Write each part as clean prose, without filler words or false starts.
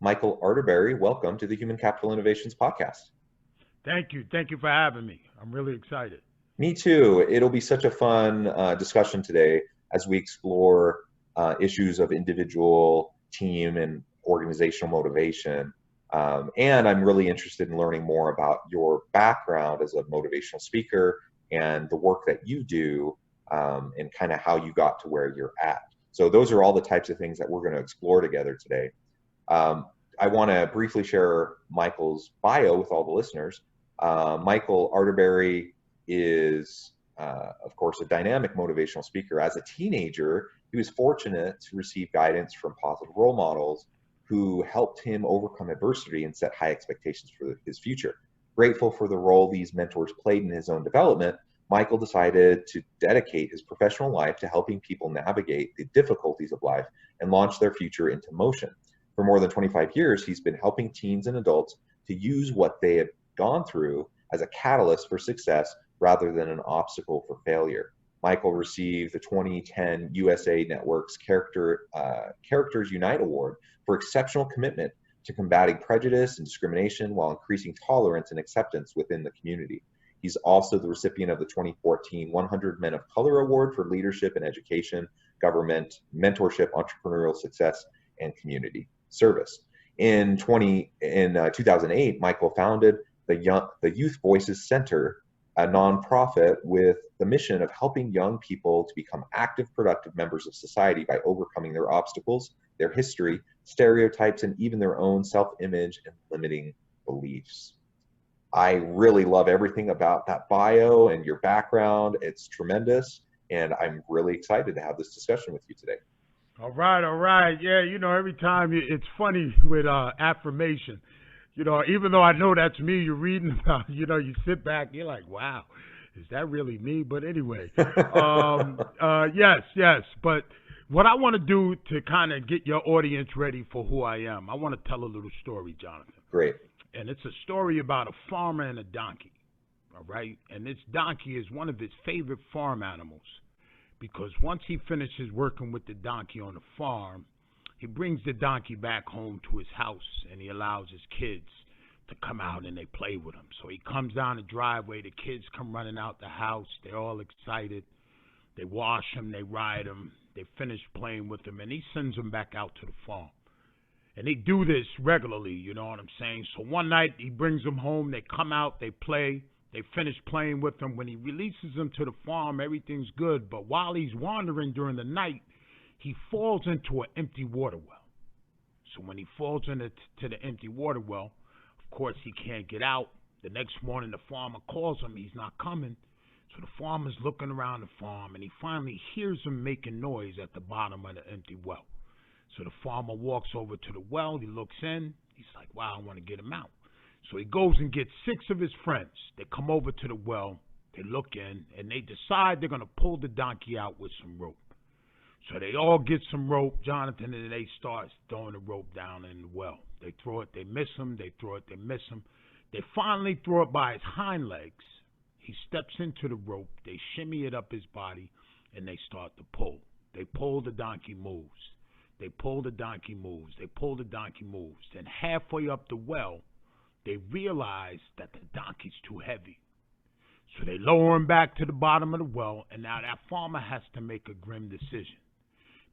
Michael Arterberry. Welcome to the Human Capital Innovations Podcast. Thank you. Thank you for having me. I'm really excited. Me too. It'll be such a fun discussion today as we explore issues of individual, team, and organizational motivation. And I'm really interested in learning more about your background as a motivational speaker and the work that you do and kind of how you got to where you're at. So those are all the types of things that we're going to explore together today. I want to briefly share Michael's bio with all the listeners. Michael Arterberry is, of course, a dynamic motivational speaker. As a teenager, he was fortunate to receive guidance from positive role models who helped him overcome adversity and set high expectations for his future. Grateful for the role these mentors played in his own development, Michael decided to dedicate his professional life to helping people navigate the difficulties of life and launch their future into motion. For more than 25 years, he's been helping teens and adults to use what they have gone through as a catalyst for success rather than an obstacle for failure. Michael received the 2010 USA Network's Characters Unite Award for exceptional commitment to combating prejudice and discrimination while increasing tolerance and acceptance within the community. He's also the recipient of the 2014 100 Men of Color Award for leadership in education, government, mentorship, entrepreneurial success, and community service. In 2008, Michael founded the Youth Voices Center, a nonprofit with the mission of helping young people to become active, productive members of society by overcoming their obstacles, their history, stereotypes, and even their own self-image and limiting beliefs. I really love everything about that bio and your background. It's tremendous, and I'm really excited to have this discussion with you today. All right, all right. Yeah, every time it's funny with affirmation. Even though I know that's me, you're reading about, you sit back, you're like, wow, is that really me? But anyway, yes. But what I want to do to kind of get your audience ready for who I am, I want to tell a little story, Jonathan. Great. And it's a story about a farmer and a donkey, all right? And this donkey is one of his favorite farm animals because once he finishes working with the donkey on the farm, he brings the donkey back home to his house and he allows his kids to come out and they play with him. So he comes down the driveway, the kids come running out the house, they're all excited. They wash him, they ride him, they finish playing with him, and he sends them back out to the farm. And they do this regularly, you know what I'm saying? So one night he brings them home, they come out, they play, they finish playing with him. When he releases them to the farm, everything's good. But while he's wandering during the night, he falls into an empty water well. So when he falls into the empty water well, of course he can't get out. The next morning the farmer calls him, he's not coming. So the farmer's looking around the farm and he finally hears him making noise at the bottom of the empty well. So the farmer walks over to the well, he looks in, he's like, wow, I want to get him out. So he goes and gets 6 of his friends. They come over to the well, they look in, and they decide they're going to pull the donkey out with some rope. So they all get some rope, Jonathan, and they start throwing the rope down in the well. They throw it, they miss him, they throw it, they miss him. They finally throw it by his hind legs. He steps into the rope, they shimmy it up his body, and they start to pull. They pull, the donkey moves. They pull, the donkey moves. They pull, the donkey moves. Then halfway up the well, they realize that the donkey's too heavy. So they lower him back to the bottom of the well, and now that farmer has to make a grim decision.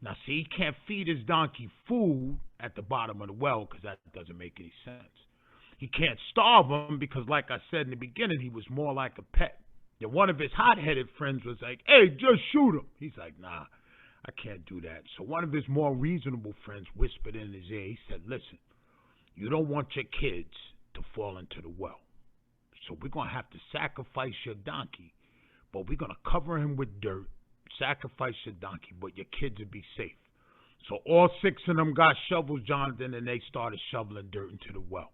Now, see, he can't feed his donkey food at the bottom of the well because that doesn't make any sense. He can't starve him because, like I said in the beginning, he was more like a pet. Then one of his hot-headed friends was like, hey, just shoot him. He's like, nah, I can't do that. So one of his more reasonable friends whispered in his ear. He said, listen, you don't want your kids to fall into the well. So we're going to have to sacrifice your donkey, but we're going to cover him with dirt, sacrifice your donkey, but your kids will be safe. So all 6 of them got shovels, Jonathan, and they started shoveling dirt into the well.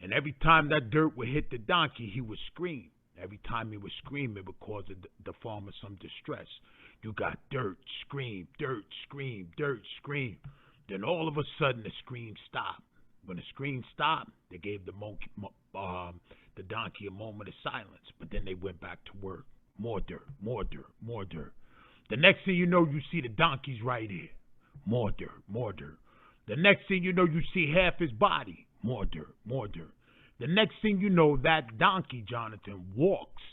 And every time that dirt would hit the donkey, he would scream. Every time he would scream, it would cause the farmer some distress. You got dirt, scream, dirt, scream, dirt, scream. Then all of a sudden, the scream stopped. When the scream stopped, they gave the donkey a moment of silence. But then they went back to work. More dirt, more dirt, more dirt. The next thing you know, you see the donkeys right here. More dirt, more dirt. The next thing you know, you see half his body. More dirt, more dirt. The next thing you know, that donkey, Jonathan, walks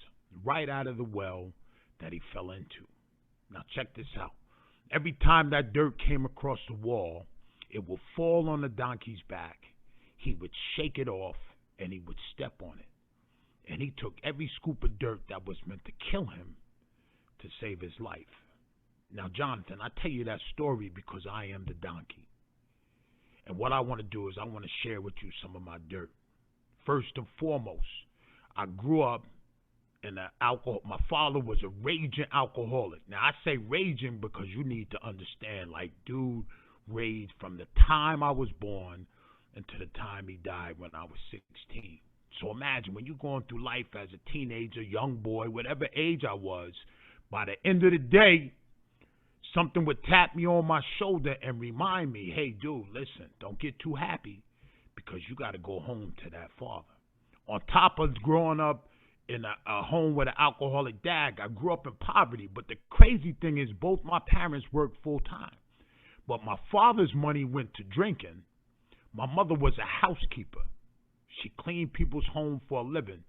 right out of the well that he fell into. Now check this out. Every time that dirt came across the wall, it would fall on the donkey's back. He would shake it off, and he would step on it. And he took every scoop of dirt that was meant to kill him to save his life. Now, Jonathan, I tell you that story because I am the donkey. And what I want to do is I want to share with you some of my dirt. First and foremost, I grew up in the alcohol. My father was a raging alcoholic. Now, I say raging because you need to understand, like, dude raged from the time I was born until the time he died when I was 16. So imagine when you're going through life as a teenager, young boy, whatever age I was, by the end of the day, something would tap me on my shoulder and remind me, hey, dude, listen, don't get too happy because you got to go home to that father. On top of growing up in a home with an alcoholic dad, I grew up in poverty. But the crazy thing is both my parents worked full time. But my father's money went to drinking. My mother was a housekeeper. She cleaned people's homes for a living.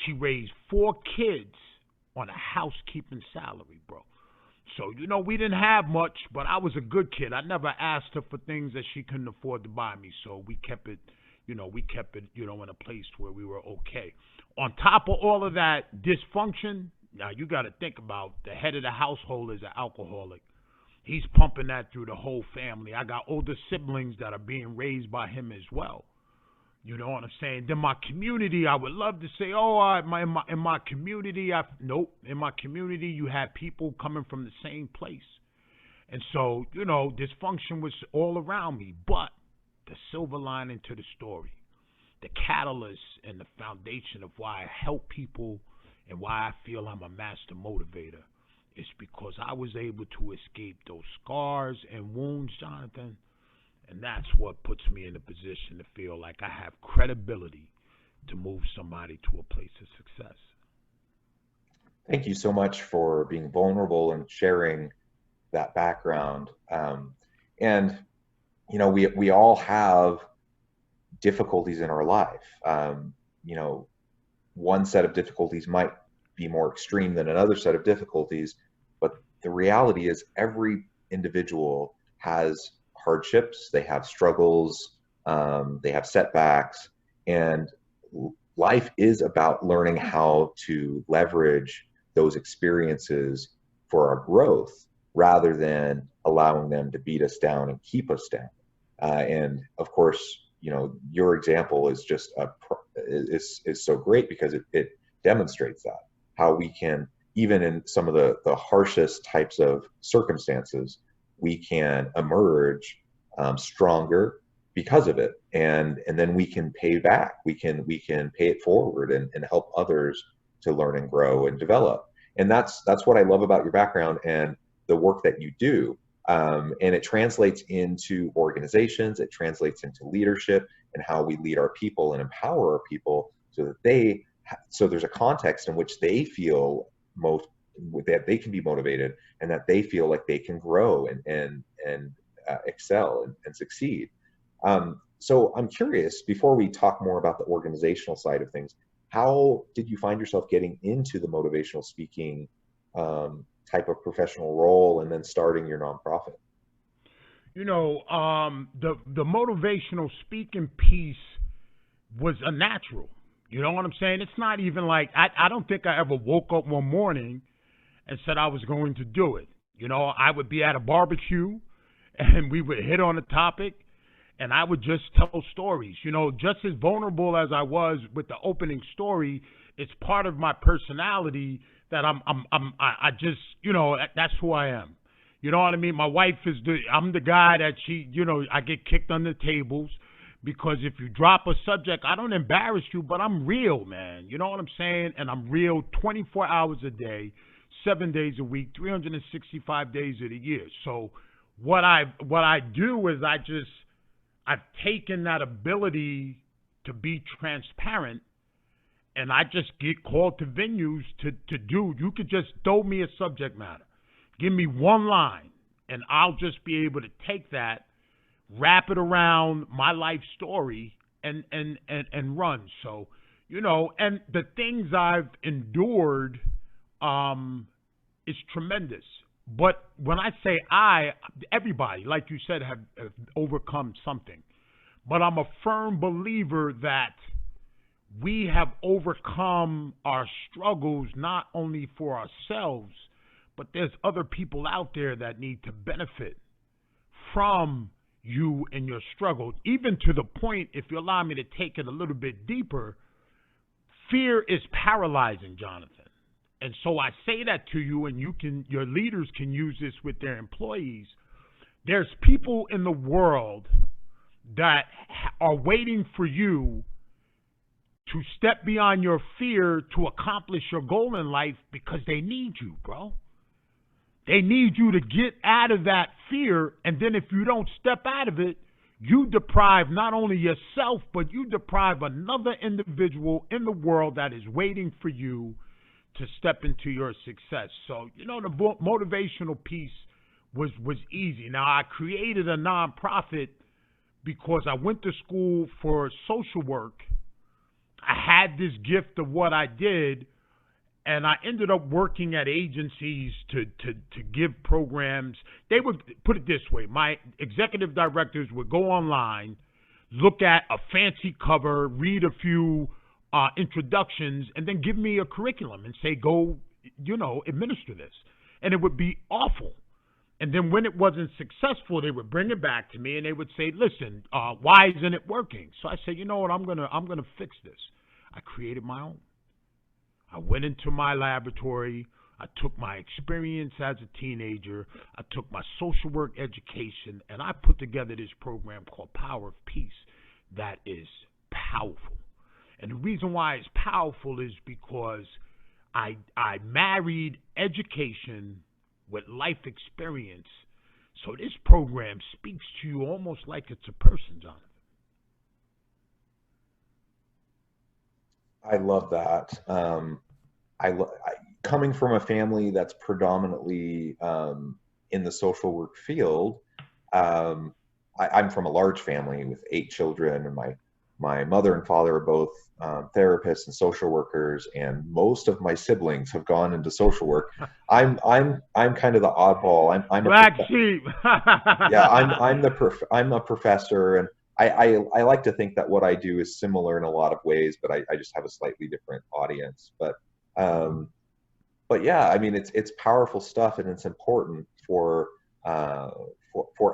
She raised 4 kids on a housekeeping salary, bro. So, you know, we didn't have much, but I was a good kid. I never asked her for things that she couldn't afford to buy me. So we kept it, in a place where we were okay. On top of all of that dysfunction, now you got to think about the head of the household is an alcoholic. He's pumping that through the whole family. I got older siblings that are being raised by him as well. You know what I'm saying? Then my community, I would love to say, in my community, nope. In my community, you have people coming from the same place. And so, dysfunction was all around me. But the silver lining to the story, the catalyst and the foundation of why I help people and why I feel I'm a master motivator is because I was able to escape those scars and wounds, Jonathan. And that's what puts me in a position to feel like I have credibility to move somebody to a place of success. Thank you so much for being vulnerable and sharing that background. We all have difficulties in our life. One set of difficulties might be more extreme than another set of difficulties, but the reality is every individual has hardships, they have struggles, they have setbacks, and life is about learning how to leverage those experiences for our growth rather than allowing them to beat us down and keep us down. And of course, your example is just is so great because it demonstrates that how we can, even in some of the harshest types of circumstances, we can emerge stronger because of it, and then we can pay back. We can pay it forward and help others to learn and grow and develop. And that's what I love about your background and the work that you do. And it translates into organizations. It translates into leadership and how we lead our people and empower our people so that so there's a context in which they feel that they can be motivated and that they feel like they can grow and excel and succeed. So I'm curious, before we talk more about the organizational side of things, how did you find yourself getting into the motivational speaking type of professional role and then starting your nonprofit? The motivational speaking piece was a natural. You know what I'm saying? It's not even like, I don't think I ever woke up one morning and said I was going to do it. I would be at a barbecue and we would hit on a topic and I would just tell stories. Just as vulnerable as I was with the opening story, it's part of my personality that I just, that's who I am. You know what I mean? My wife I'm the guy that I get kicked under tables because if you drop a subject, I don't embarrass you, but I'm real, man. You know what I'm saying? And I'm real 24 hours a day, 7 days a week, 365 days of the year. So what I do is I've taken that ability to be transparent, and I just get called to venues to do. You could just throw me a subject matter. Give me one line, and I'll just be able to take that, wrap it around my life story and run. So, and the things I've endured is tremendous. But when I say everybody, like you said, have overcome something. But I'm a firm believer that we have overcome our struggles not only for ourselves, but there's other people out there that need to benefit from you and your struggle. Even to the point, if you allow me to take it a little bit deeper, fear is paralyzing, Jonathan. And so I say that to you, and your leaders can use this with their employees. There's people in the world that are waiting for you to step beyond your fear to accomplish your goal in life because they need you, bro. They need you to get out of that fear, and then if you don't step out of it, you deprive not only yourself, but you deprive another individual in the world that is waiting for you to step into your success. So, the motivational piece was easy. Now, I created a nonprofit because I went to school for social work. I had this gift of what I did, and I ended up working at agencies to give programs. They would put it this way. My executive directors would go online, look at a fancy cover, read a few introductions, and then give me a curriculum and say, go, administer this. And it would be awful. And then when it wasn't successful, they would bring it back to me and they would say, listen, why isn't it working? So I said, you know what, I'm gonna fix this. I created my own. I went into my laboratory. I took my experience as a teenager. I took my social work education, and I put together this program called Power of Peace that is powerful. And the reason why it's powerful is because I married education with life experience. So this program speaks to you almost like it's a person, Jonathan. I love that. Coming from a family that's predominantly in the social work field, I'm from a large family with 8 children, and my mother and father are both therapists and social workers, and most of my siblings have gone into social work. I'm kind of the oddball. I'm Black sheep. Yeah, I'm a professor, and I like to think that what I do is similar in a lot of ways, but I just have a slightly different audience. But yeah, I mean, it's powerful stuff, and it's important for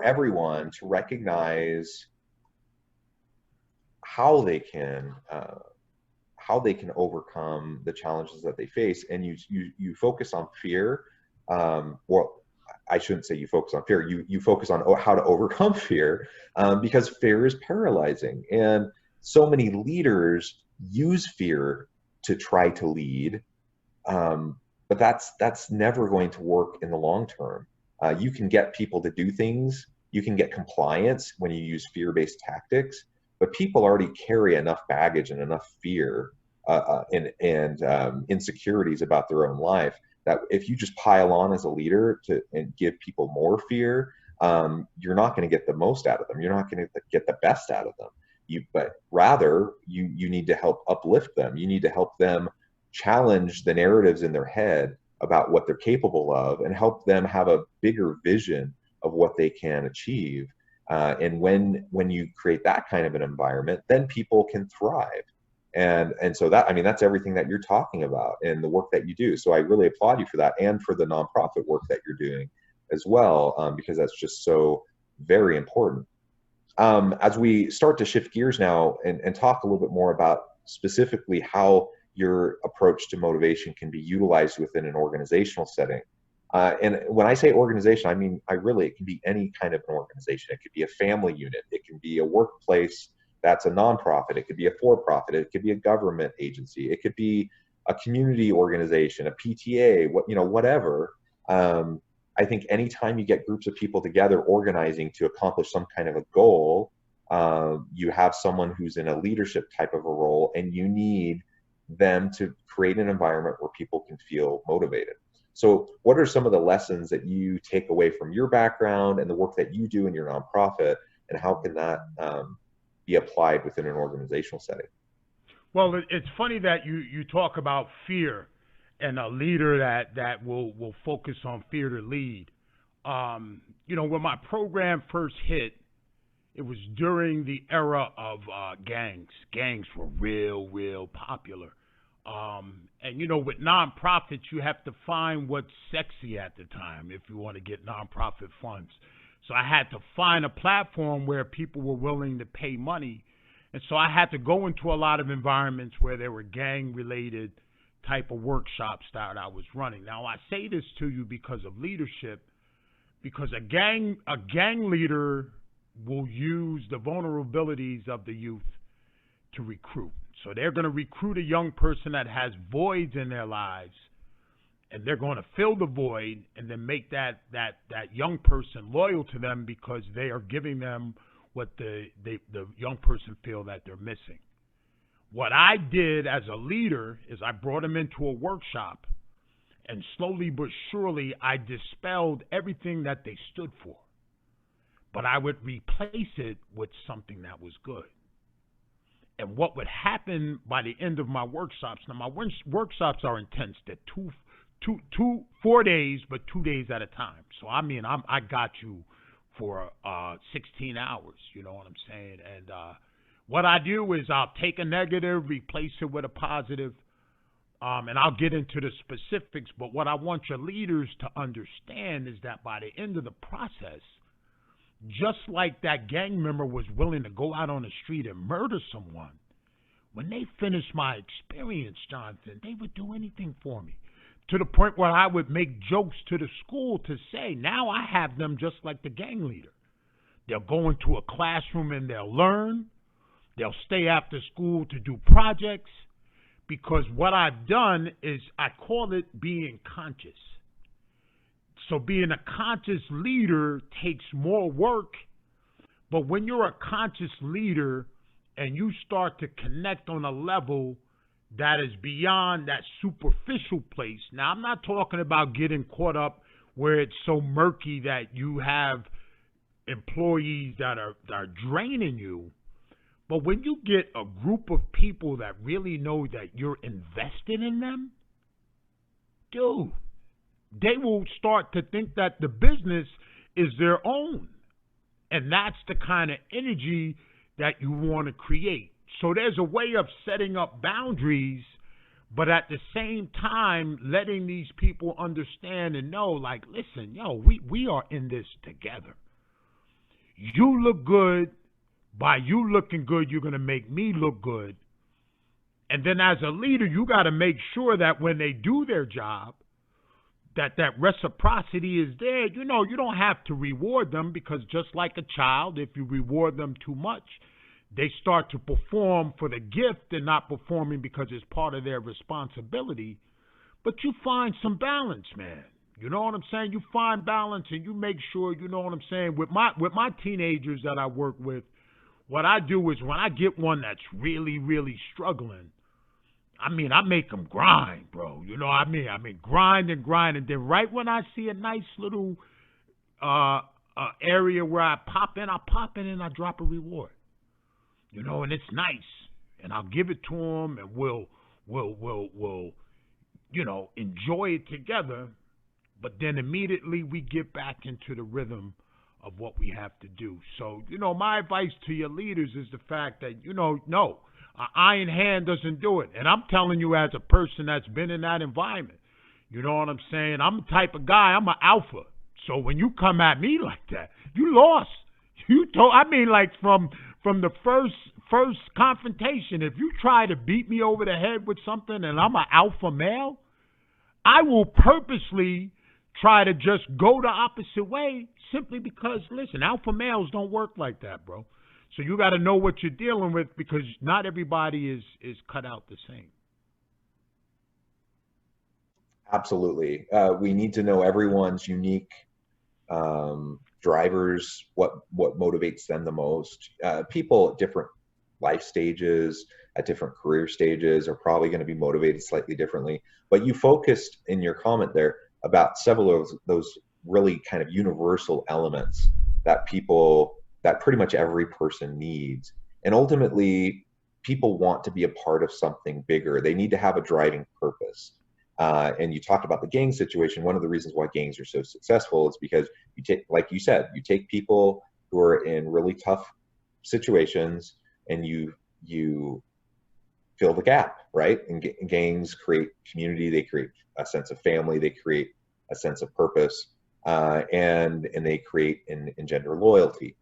everyone to recognize how they can overcome the challenges that they face. And you focus on fear. Well, I shouldn't say you focus on fear. You focus on how to overcome fear, because fear is paralyzing, and so many leaders use fear to try to lead, but that's never going to work in the long term. You can get people to do things. You can get compliance when you use fear-based tactics, but people already carry enough baggage and enough fear and insecurities about their own life that if you just pile on as a leader and give people more fear, you're not going to get the most out of them. You're not going to get the best out of them. But rather, you need to help uplift them. You need to help them challenge the narratives in their head about what they're capable of, and help them have a bigger vision of what they can achieve. And when you create that kind of an environment, then people can thrive. And so that's everything that you're talking about and the work that you do. So I really applaud you for that, and for the nonprofit work that you're doing as well, because that's just so very important. As we start to shift gears now and talk a little bit more about specifically how your approach to motivation can be utilized within an organizational setting. And when I say organization, I mean, it can be any kind of an organization. It could be a family unit. It can be a workplace that's a nonprofit. It could be a for-profit. It could be a government agency. It could be a community organization, a PTA, whatever. I think anytime you get groups of people together organizing to accomplish some kind of a goal, you have someone who's in a leadership type of a role, and you need them to create an environment where people can feel motivated. So what are some of the lessons that you take away from your background and the work that you do in your nonprofit and how can that be applied within an organizational setting? Well, it's funny that you talk about fear and a leader that will focus on fear to lead. When my program first hit, it was during the era of gangs. Gangs were real popular. And with nonprofits, you have to find what's sexy at the time if you want to get nonprofit funds. So I had to find a platform where people were willing to pay money. And so I had to go into a lot of environments where there were gang-related type of workshops that I was running. Now, I say this to you because of leadership, because a gang leader will use the vulnerabilities of the youth to recruit. So they're going to recruit a young person that has voids in their lives, and they're going to fill the void and then make that young person loyal to them because they are giving them what the young person feel that they're missing. What I did as a leader is I brought them into a workshop, and slowly but surely I dispelled everything that they stood for. But I would replace it with something that was good. And what would happen by the end of my workshops, now my workshops are intense. They're 4 days, but 2 days at a time. So I got you for 16 hours, you know what I'm saying? And what I do is I'll take a negative, replace it with a positive, and I'll get into the specifics. But what I want your leaders to understand is that by the end of the process, just like that gang member was willing to go out on the street and murder someone, when they finished my experience, Jonathan, they would do anything for me. To the point where I would make jokes to the school to say, now I have them just like the gang leader. They'll go into a classroom and they'll learn. They'll stay after school to do projects. Because what I've done is I call it being conscious. So being a conscious leader takes more work, but when you're a conscious leader and you start to connect on a level that is beyond that superficial place. Now, I'm not talking about getting caught up where it's so murky that you have employees that are draining you, but when you get a group of people that really know that you're invested in them, dude, they will start to think that the business is their own. And that's the kind of energy that you want to create. So there's a way of setting up boundaries, but at the same time, letting these people understand and know, like, listen, we are in this together. You look good. By you looking good, you're going to make me look good. And then as a leader, you got to make sure that when they do their job, that reciprocity is there. You don't have to reward them, because just like a child, if you reward them too much, they start to perform for the gift and not performing because it's part of their responsibility. But you find some balance, man. You know what I'm saying? You find balance and you make sure, you know what I'm saying? With my teenagers that I work with, what I do is when I get one that's really, really struggling, I make them grind, bro. You know what I mean? Grind. And then right when I see a nice little area where I pop in and I drop a reward. And it's nice. And I'll give it to them, and we'll enjoy it together. But then immediately we get back into the rhythm of what we have to do. So, my advice to your leaders is the fact that, no, an iron hand doesn't do it. And I'm telling you as a person that's been in that environment. You know what I'm saying? I'm the type of guy, I'm an alpha. So when you come at me like that, you lost. From the first confrontation, if you try to beat me over the head with something and I'm an alpha male, I will purposely try to just go the opposite way, simply because, listen, alpha males don't work like that, bro. So you got to know what you're dealing with, because not everybody is cut out the same. Absolutely. We need to know everyone's unique drivers, what motivates them the most. People at different life stages, at different career stages, are probably going to be motivated slightly differently. But you focused in your comment there about several of those really kind of universal elements that people that pretty much every person needs. And ultimately, people want to be a part of something bigger. They need to have a driving purpose. And you talked about the gang situation. One of the reasons why gangs are so successful is because you take, like you said, you take people who are in really tough situations and you fill the gap, right? And gangs create community, they create a sense of family, they create a sense of purpose, and they create and engender loyalty.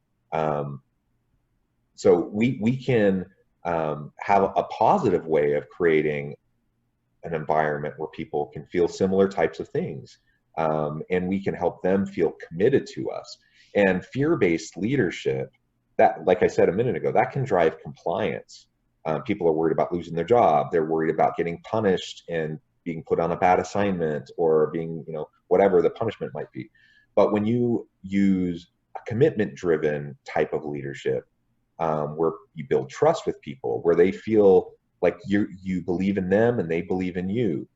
So we can have a positive way of creating an environment where people can feel similar types of things, and we can help them feel committed to us. And fear-based leadership, that, like I said a minute ago, that can drive compliance. People are worried about losing their job. They're worried about getting punished and being put on a bad assignment, or being, whatever the punishment might be. But when you use a commitment-driven type of leadership, where you build trust with people, where they feel like you believe in them and they believe in you,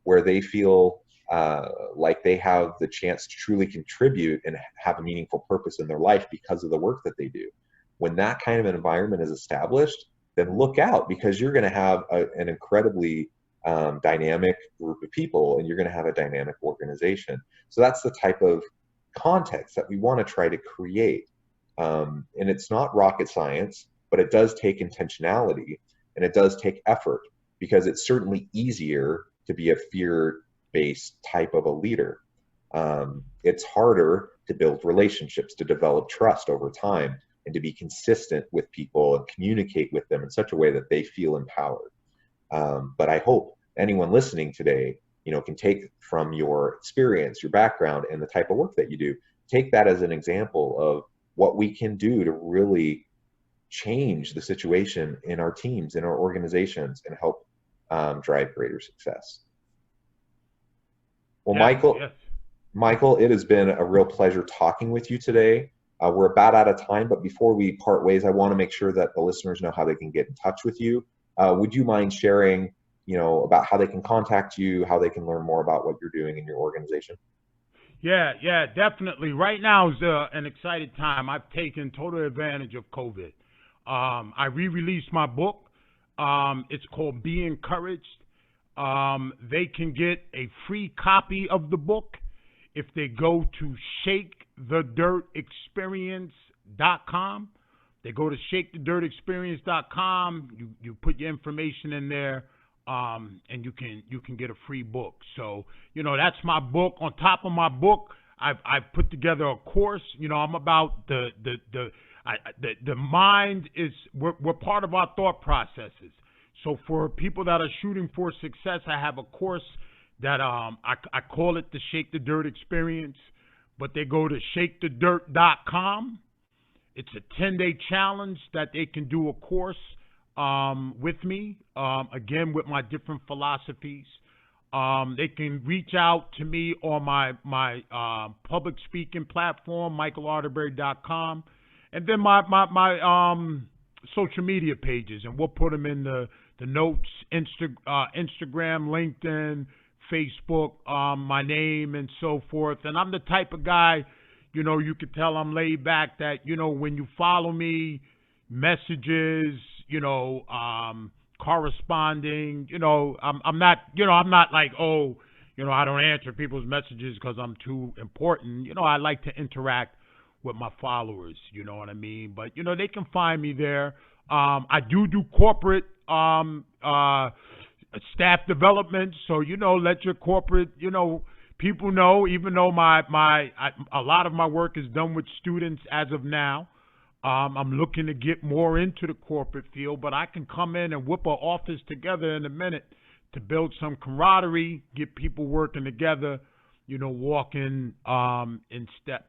where they feel like they have the chance to truly contribute and have a meaningful purpose in their life because of the work that they do. When that kind of an environment is established, then look out, because you're going to have an incredibly dynamic group of people, and you're going to have a dynamic organization. So that's the type of context that we want to try to create. And it's not rocket science, but it does take intentionality and it does take effort, because it's certainly easier to be a fear-based type of a leader. It's harder to build relationships, to develop trust over time, and to be consistent with people and communicate with them in such a way that they feel empowered. But I hope anyone listening today, can take from your experience, your background, and the type of work that you do, take that as an example of what we can do to really change the situation in our teams, in our organizations, and help drive greater success. Well, Yes. Michael, it has been a real pleasure talking with you today. We're about out of time, but before we part ways, I want to make sure that the listeners know how they can get in touch with you. Would you mind sharing, about how they can contact you, how they can learn more about what you're doing in your organization? Yeah, definitely. Right now is an exciting time. I've taken total advantage of COVID. I re-released my book. It's called Be Encouraged. They can get a free copy of the book if they go to shakethedirtexperience.com. They go to shakethedirtexperience.com. You put your information in there, and you can get a free book. So that's my book. On top of my book, I've put together a course. I'm about the mind is we're part of our thought processes. So for people that are shooting for success, I have a course that I call it the Shake the Dirt Experience, but they go to shakethedirt.com. It's a 10-day challenge that they can do a course with me, again, with my different philosophies. They can reach out to me on my public speaking platform, michaelarterberry.com, and then my social media pages, and we'll put them in the notes, Instagram, LinkedIn, Facebook, my name, and so forth. And I'm the type of guy, you could tell I'm laid back, that, when you follow me, messages, corresponding, I'm not like, I don't answer people's messages because I'm too important. I like to interact with my followers, you know what I mean? But, they can find me there. I do corporate staff development, so let your corporate people know. Even though a lot of my work is done with students as of now, I'm looking to get more into the corporate field, but I can come in and whip an office together in a minute to build some camaraderie, get people working together, walking in step.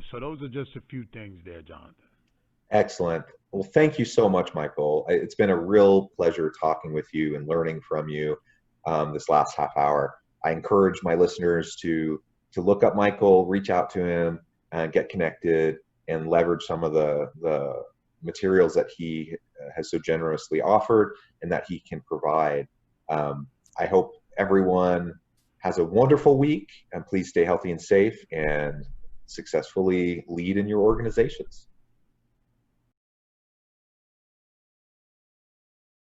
So those are just a few things there, Jonathan. Excellent. Well, thank you so much, Michael. It's been a real pleasure talking with you and learning from you this last half hour. I encourage my listeners to look up Michael, reach out to him, get connected, and leverage some of the materials that he has so generously offered and that he can provide. I hope everyone has a wonderful week, and please stay healthy and safe, and successfully lead in your organizations.